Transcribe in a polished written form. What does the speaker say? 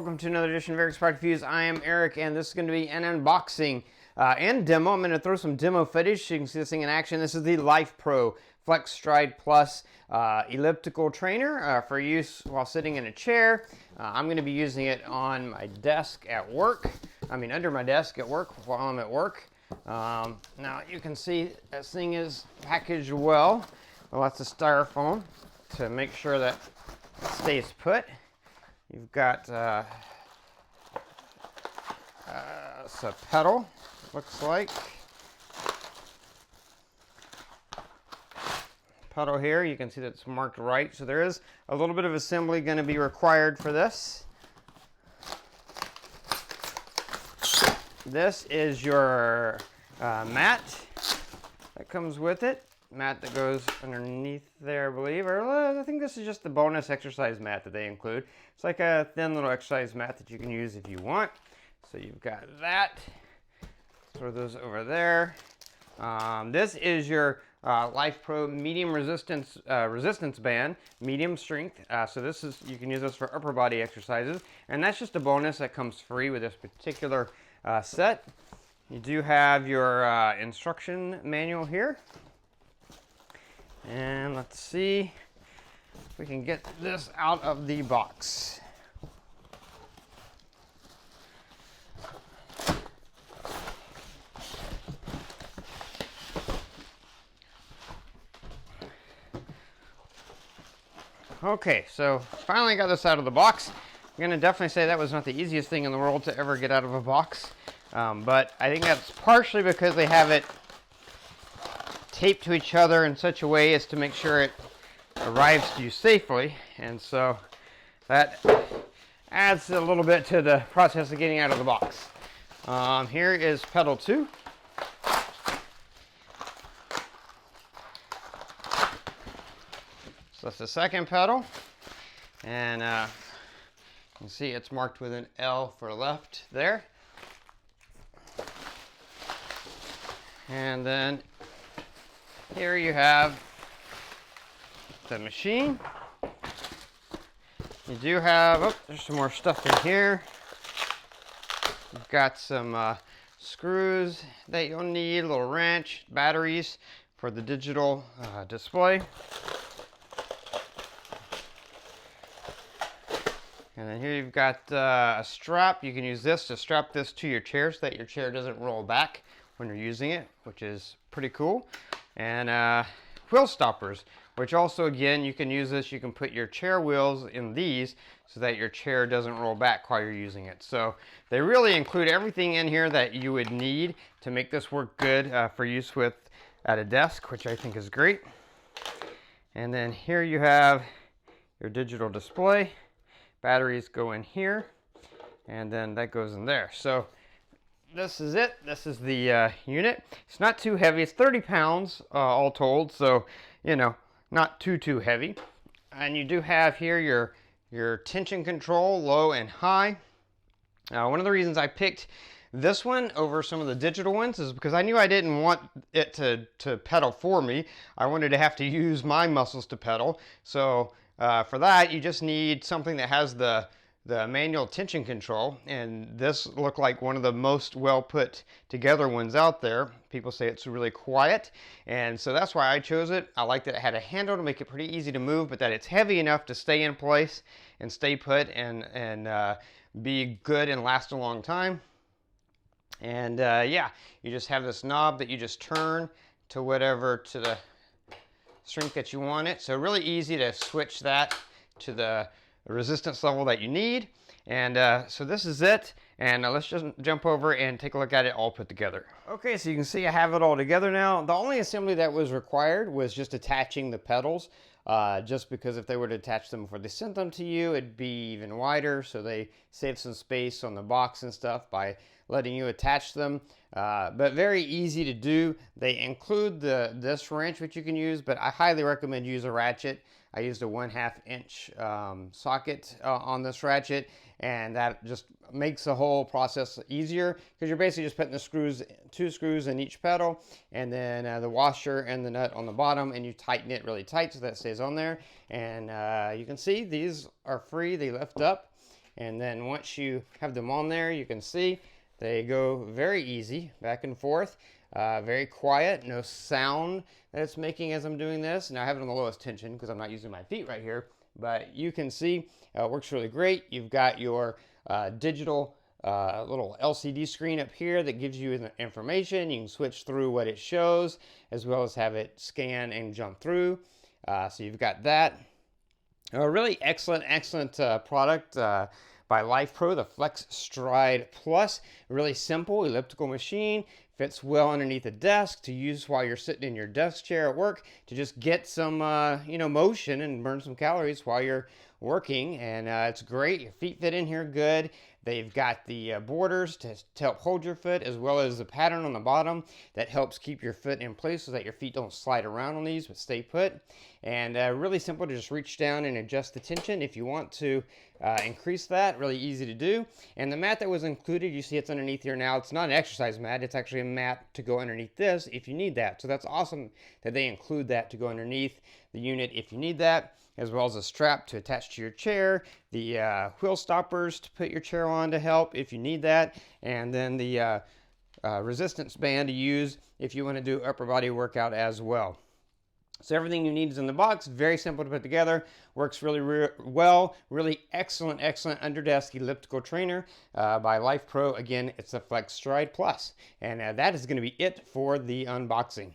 welcome to another edition of Eric's Product Reviews. I am Eric, and this is going to be an unboxing and demo. I'm going to throw some demo footage so you can see this thing in action. This is the LifePro Flexstride Plus elliptical trainer for use while sitting in a chair. I'm going to be using it on my desk at work. Under my desk at work while I'm at work. Now you can see this thing is packaged well. Lots of styrofoam to make sure that it stays put. You've got a pedal, looks like. Pedal here, you can see that it's marked right, so there is a little bit of assembly going to be required for this. This is your mat that comes with it. Mat that goes underneath there, I believe, or I think this is just the bonus exercise mat that they include. It's like a thin little exercise mat that you can use if you want. So you've got that. Throw those over there. This is your LifePro medium resistance band, medium strength. So this is, you can use this for upper body exercises, and that's just a bonus that comes free with this particular set. You do have your instruction manual here. And let's see if we can get this out of the box. Okay, so finally got this out of the box. I'm going to definitely say that was not the easiest thing in the world to ever get out of a box. But I think that's partially because they have it taped to each other in such a way as to make sure it arrives to you safely, and so that adds a little bit to the process of getting out of the box. Here is pedal 2. So that's the second pedal, and you can see it's marked with an L for left there. And then here you have the machine. You do have, there's some more stuff in here. You've got some screws that you'll need, a little wrench, batteries for the digital display. And then here you've got a strap. You can use this to strap this to your chair so that your chair doesn't roll back when you're using it, which is pretty cool. And wheel stoppers, which also, again, you can use this. You can put your chair wheels in these so that your chair doesn't roll back while you're using it. So they really include everything in here that you would need to make this work good for use with at a desk, which I think is great. And then here you have your digital display. Batteries go in here, and then that goes in there. So this is it. This is the unit. It's not too heavy. It's 30 pounds all told, so not too heavy. And you do have here your tension control, low and high. One of the reasons I picked this one over some of the digital ones is because I knew I didn't want it to pedal for me. I wanted to have to use my muscles to pedal. So for that, you just need something that has the manual tension control, and this looked like one of the most well put together ones out there. People say it's really quiet, and so that's why I chose it. I like that it had a handle to make it pretty easy to move, but that it's heavy enough to stay in place and stay put and be good and last a long time. And yeah, you just have this knob that you just turn to the strength that you want it. So really easy to switch that to the resistance level that you need. And so this is it, and let's just jump over and take a look at it all put together. Okay, so you can see I have it all together now. The only assembly that was required was just attaching the pedals, just because if they were to attach them before they sent them to you, it'd be even wider, so they saved some space on the box and stuff by letting you attach them. But very easy to do. They include this wrench, which you can use, but I highly recommend use a ratchet. I used a 1/2 inch socket on this ratchet, and that just makes the whole process easier because you're basically just putting the two screws in each pedal, and then the washer and the nut on the bottom, and you tighten it really tight so that it stays on there. And you can see these are free, they lift up, And then once you have them on there, you can see they go very easy back and forth, very quiet, no sound that it's making as I'm doing this. Now I have it on the lowest tension because I'm not using my feet right here, but you can see it works really great. You've got your digital little LCD screen up here that gives you the information. You can switch through what it shows as well as have it scan and jump through. So you've got that. A really excellent product by LifePro, the Flexstride Plus. Really simple elliptical machine. Fits well underneath the desk to use while you're sitting in your desk chair at work to just get some motion and burn some calories while you're working. And it's great. Your feet fit in here good. They've got the borders to help hold your foot, as well as the pattern on the bottom that helps keep your foot in place so that your feet don't slide around on these but stay put. And really simple to just reach down and adjust the tension if you want to increase that. Really easy to do. And the mat that was included, you see it's underneath here now. It's not an exercise mat. It's actually a mat to go underneath this if you need that. So that's awesome that they include that to go underneath the unit if you need that, as well as a strap to attach to your chair, the wheel stoppers to put your chair on to help if you need that, and then the resistance band to use if you want to do upper body workout as well. So everything you need is in the box. Very simple to put together. Works really well. Really excellent under desk elliptical trainer by LifePro. Again, it's a Flexstride Plus. And that is going to be it for the unboxing.